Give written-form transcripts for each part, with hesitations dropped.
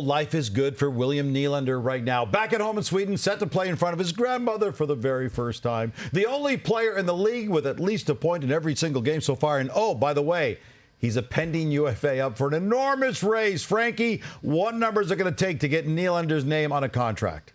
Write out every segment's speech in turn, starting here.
life is good for William Nylander right now. Back at home in Sweden, set to play in front of his grandmother for the very first time. The only player in the league with at least a point in every single game so far. And oh, by the way, he's a pending UFA up for an enormous raise. Frankie, what numbers are going to take to get Nylander's name on a contract?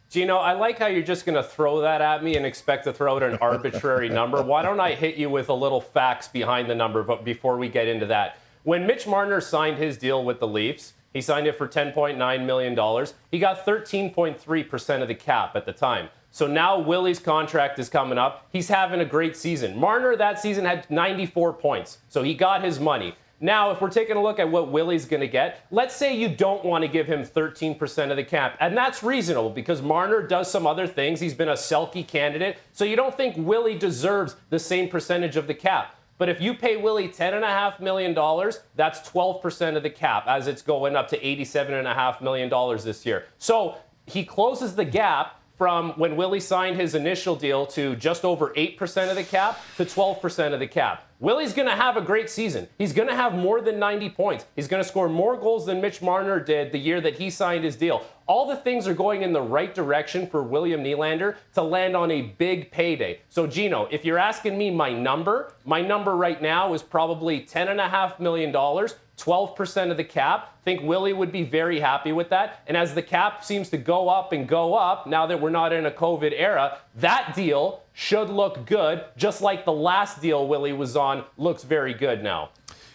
Gino, I like how you're just going to throw that at me and expect to throw out an arbitrary number. Why don't I hit you with a little facts behind the number before we get into that? When Mitch Marner signed his deal with the Leafs, he signed it for $10.9 million. He got 13.3% of the cap at the time. So now Willie's contract is coming up. He's having a great season. Marner that season had 94 points, so he got his money. Now, if we're taking a look at what Willie's going to get, let's say you don't want to give him 13% of the cap. And that's reasonable because Marner does some other things. He's been a Selke candidate. So you don't think Willie deserves the same percentage of the cap. But if you pay Willie $10.5 million, that's 12% of the cap as it's going up to $87.5 million this year. So he closes the gap from when Willie signed his initial deal to just over 8% of the cap to 12% of the cap. Willie's going to have a great season. He's going to have more than 90 points. He's going to score more goals than Mitch Marner did the year that he signed his deal. All the things are going in the right direction for William Nylander to land on a big payday. So, Gino, if you're asking me my number right now is probably $10.5 million, 12% of the cap. I think Willie would be very happy with that. And as the cap seems to go up and go up, now that we're not in a COVID era, that deal should look good, just like the last deal Willie was on looks very good now.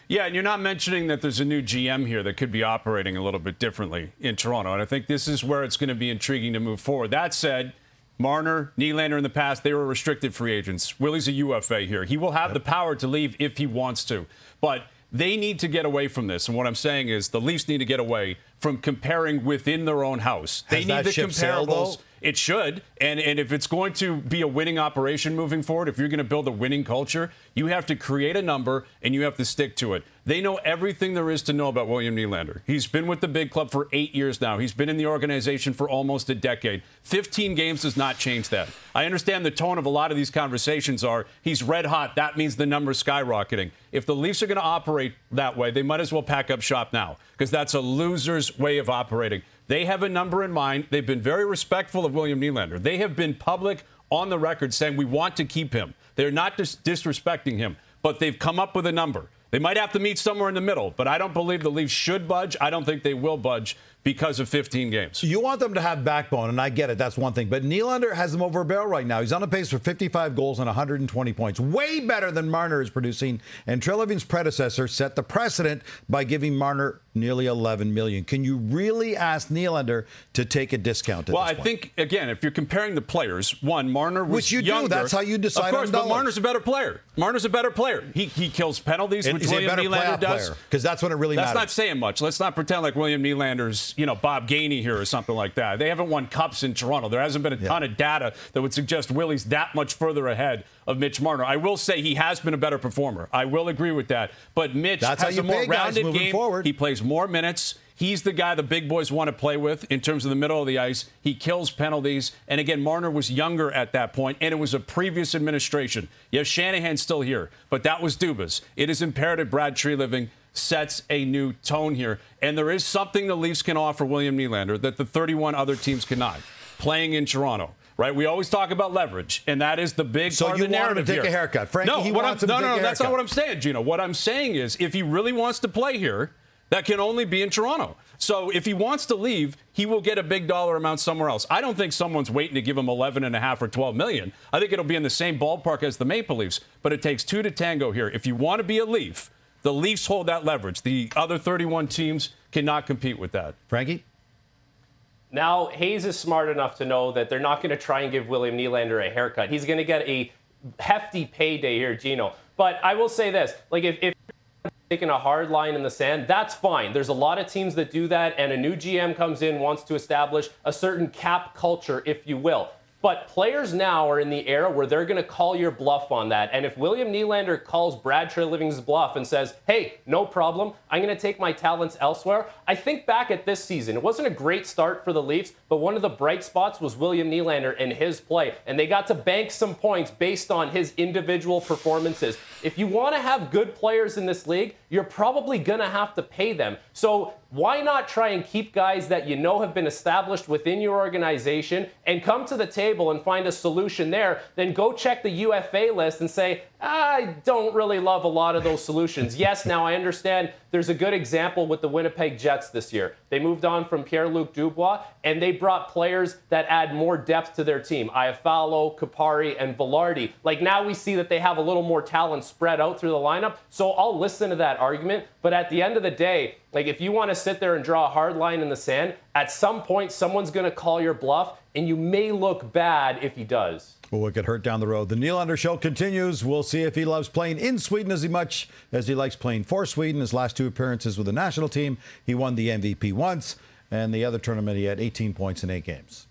Yeah, and you're not mentioning that there's a new GM here that could be operating a little bit differently in Toronto. And I think this is where it's going to be intriguing to move forward. That said, Marner, Nylander in the past, they were restricted free agents. Willie's a UFA here. He will have the power to leave if he wants to. But they need to get away from this. And what I'm saying is the Leafs need to get away from comparing within their own house. They need the comparables. It should. And if it's going to be a winning operation moving forward, if you're going to build a winning culture, you have to create a number and you have to stick to it. They know everything there is to know about William Nylander. He's been with the big club for 8 years now. He's been in the organization for almost a decade. 15 games does not change that. I understand the tone of a lot of these conversations are, he's red hot. That means the number's skyrocketing. If the Leafs are going to operate that way, they might as well pack up shop now because that's a loser's way of operating. They have a number in mind. They've been very respectful of William Nylander. They have been public on the record saying we want to keep him. They're not disrespecting him, but they've come up with a number. They might have to meet somewhere in the middle, but I don't believe the Leafs should budge. I don't think they will budge because of 15 games. You want them to have backbone, and I get it. That's one thing. But Nylander has them over a barrel right now. He's on a pace for 55 goals and 120 points. Way better than Marner is producing. And Trelevin's predecessor set the precedent by giving Marner nearly $11 million. Can you really ask Nylander to take a discount at Well, this I point? think, again, if you're comparing the players, one, Marner was Which you younger. do. That's how you decide Of course, on but dollars. Marner's a better player. Marner's a better player. He kills penalties, which William Nylander does. Because that's when it really That's matters. not saying much. Let's not pretend like William Nylander's, Bob Gainey here or something like that. They haven't won cups in Toronto. There hasn't been a ton of data that would suggest Willie's that much further ahead of Mitch Marner. I will say he has been a better performer. I will agree with that. But Mitch has a more rounded game. Forward. He plays more minutes. He's the guy the big boys want to play with in terms of the middle of the ice. He kills penalties. And again, Marner was younger at that point, and it was a previous administration. Yes, Shanahan's still here, but that was Dubas. It is imperative Brad Treliving sets a new tone here. And there is something the Leafs can offer William Nylander that the 31 other teams cannot, playing in Toronto. Right, we always talk about leverage, and that is the big part of the narrative here. So you want him to take a haircut, Frankie? No, he wants him to take a haircut. That's not what I'm saying, Gino. What I'm saying is, if he really wants to play here, that can only be in Toronto. So if he wants to leave, he will get a big dollar amount somewhere else. I don't think someone's waiting to give him 11.5 or 12 million. I think it'll be in the same ballpark as the Maple Leafs, but it takes two to tango here. If you want to be a Leaf, the Leafs hold that leverage. The other 31 teams cannot compete with that. Frankie? Now, Hayes is smart enough to know that they're not going to try and give William Nylander a haircut. He's going to get a hefty payday here, Gino. But I will say this, like if you're taking a hard line in the sand, that's fine. There's a lot of teams that do that, and a new GM comes in, wants to establish a certain cap culture, if you will. But players now are in the era where they're going to call your bluff on that. And if William Nylander calls Brad Treliving's bluff and says, hey, no problem, I'm going to take my talents elsewhere. I think back at this season, it wasn't a great start for the Leafs, but one of the bright spots was William Nylander and his play. And they got to bank some points based on his individual performances. If you want to have good players in this league, you're probably going to have to pay them. So why not try and keep guys that you know have been established within your organization and come to the table and find a solution there? Then go check the UFA list and say, I don't really love a lot of those solutions. Yes, now I understand there's a good example with the Winnipeg Jets this year. They moved on from Pierre-Luc Dubois, and they brought players that add more depth to their team. Iafallo, Kupari, and Velarde. Like, now we see that they have a little more talent spread out through the lineup, so I'll listen to that argument. But at the end of the day, like, if you want to sit there and draw a hard line in the sand, at some point someone's going to call your bluff, and you may look bad if he does. Well, we'll get hurt down the road. The Nylander show continues. We'll see if he loves playing in Sweden as much as he likes playing for Sweden. His last 2 appearances with the national team, he won the MVP once, and the other tournament he had 18 points in 8 games.